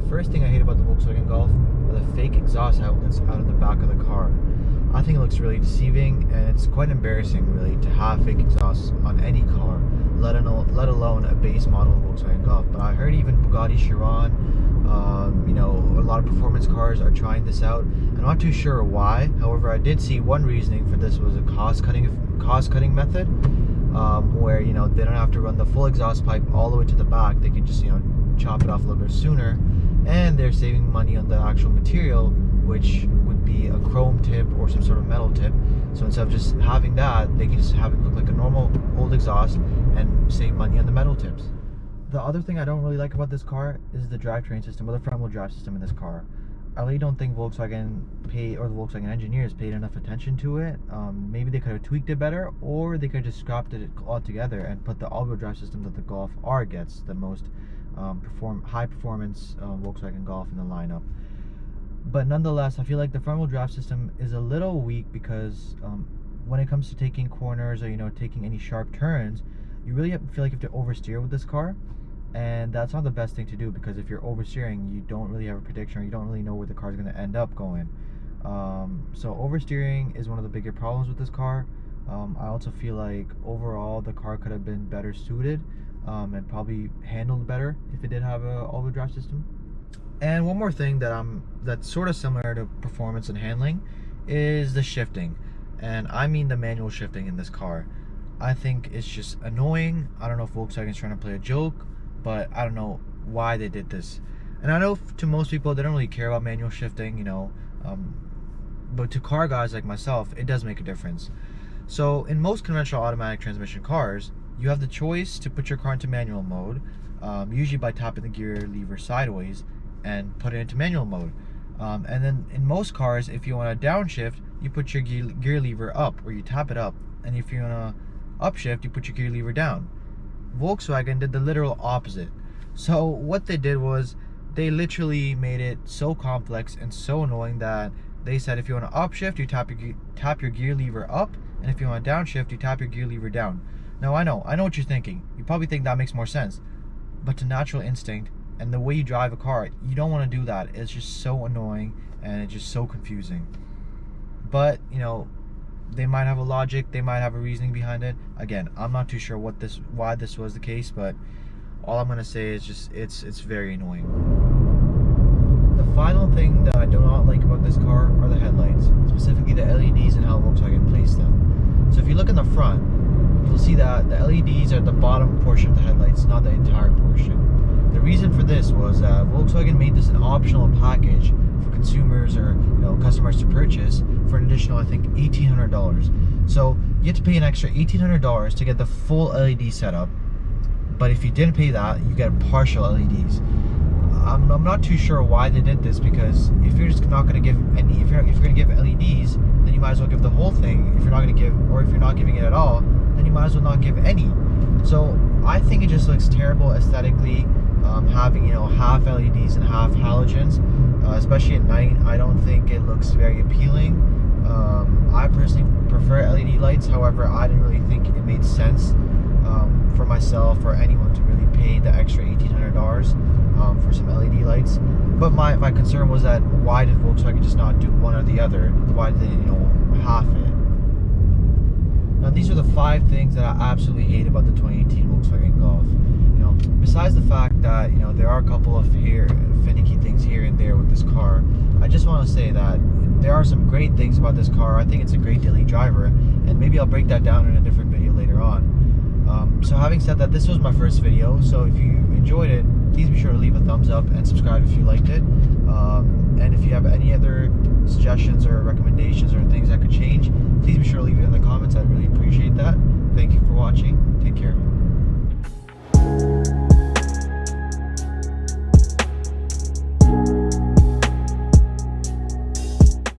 First thing I hate about the Volkswagen Golf are the fake exhaust outlets out of the back of the car. I think it looks really deceiving, and it's quite embarrassing really to have fake exhausts on any car, let alone a base model Volkswagen Golf. But I heard even Bugatti Chiron, a lot of performance cars are trying this out. I'm not too sure why. However, I did see one reasoning for this was a cost-cutting method, where they don't have to run the full exhaust pipe all the way to the back. They can just chop it off a little bit sooner, and they're saving money on the actual material, which would be a chrome tip or some sort of metal tip. So instead of just having that, they can just have it look like a normal old exhaust and save money on the metal tips. The other thing I don't really like about this car is the drivetrain system, or the front wheel drive system in this car. I really don't think Volkswagen or the Volkswagen engineers paid enough attention to it. Maybe they could have tweaked it better, or they could have just scrapped it altogether and put the all-wheel drive system that the Golf R gets, the most high performance Volkswagen Golf in the lineup. But nonetheless, I feel like the front wheel drive system is a little weak because when it comes to taking corners or taking any sharp turns, you really feel like you have to oversteer with this car, and that's not the best thing to do, because if you're oversteering, you don't really have a prediction, or you don't really know where the car is going to end up going. So oversteering is one of the bigger problems with this car. I also feel like overall the car could have been better suited and probably handled better if it did have a all-wheel drive system. And one more thing that's sort of similar to performance and handling is the shifting, and I mean the manual shifting in this car. I think it's just annoying. I don't know if Volkswagen's trying to play a joke, but I don't know why they did this. And I know to most people they don't really care about manual shifting, but to car guys like myself, it does make a difference. So in most conventional automatic transmission cars, you have the choice to put your car into manual mode, usually by tapping the gear lever sideways and put it into manual mode. And then in most cars, if you want to downshift, you put your gear lever up, or you tap it up. And if you want to upshift, you put your gear lever down. Volkswagen did the literal opposite. So what they did was they literally made it so complex and so annoying that they said if you want to upshift, you tap your gear lever up, and if you want to downshift, you tap your gear lever down. Now I know what you're thinking. You probably think that makes more sense, but to natural instinct and the way you drive a car, you don't want to do that. It's just so annoying, and it's just so confusing. But they might have a logic, they might have a reasoning behind it. Again, I'm not too sure why this was the case, but all I'm gonna say is just it's very annoying. The final thing that I do not like about this car are the headlights, specifically the LEDs and how Volkswagen placed them. So if you look in the front, you'll see that the LEDs are at the bottom portion of the headlights, not the entire portion. The reason for this was that Volkswagen made this an optional package for consumers or customers to purchase for an additional, I think, $1,800. So you have to pay an extra $1,800 to get the full LED setup. But if you didn't pay that, you get partial LEDs. I'm not too sure why they did this, because if you're just not going to give any, if you're going to give LEDs, then you might as well give the whole thing. If you're not going to give, or if you're not giving it at all, then you might as well not give any. So I think it just looks terrible aesthetically, having half LEDs and half halogens, especially at night. I don't think it looks very appealing. I personally prefer LED lights. However, I didn't really think it made sense for myself or anyone to really pay the extra $1,800 for some LED lights. But my concern was that why did Volkswagen just not do one or the other? Why did they half it? Now these are the 5 things that I absolutely hate about the 2018 Volkswagen Golf. Besides the fact that there are a couple of finicky things here and there with this car, I just want to say that there are some great things about this car. I think it's a great daily driver, and maybe I'll break that down in a different video later on. So having said that, this was my first video, so if you enjoyed it, please be sure to leave a thumbs up and subscribe if you liked it. And if you have any other suggestions or recommendations or things that could change, please be sure to leave it in the comments. I'd really appreciate that. Thank you for watching. Take care.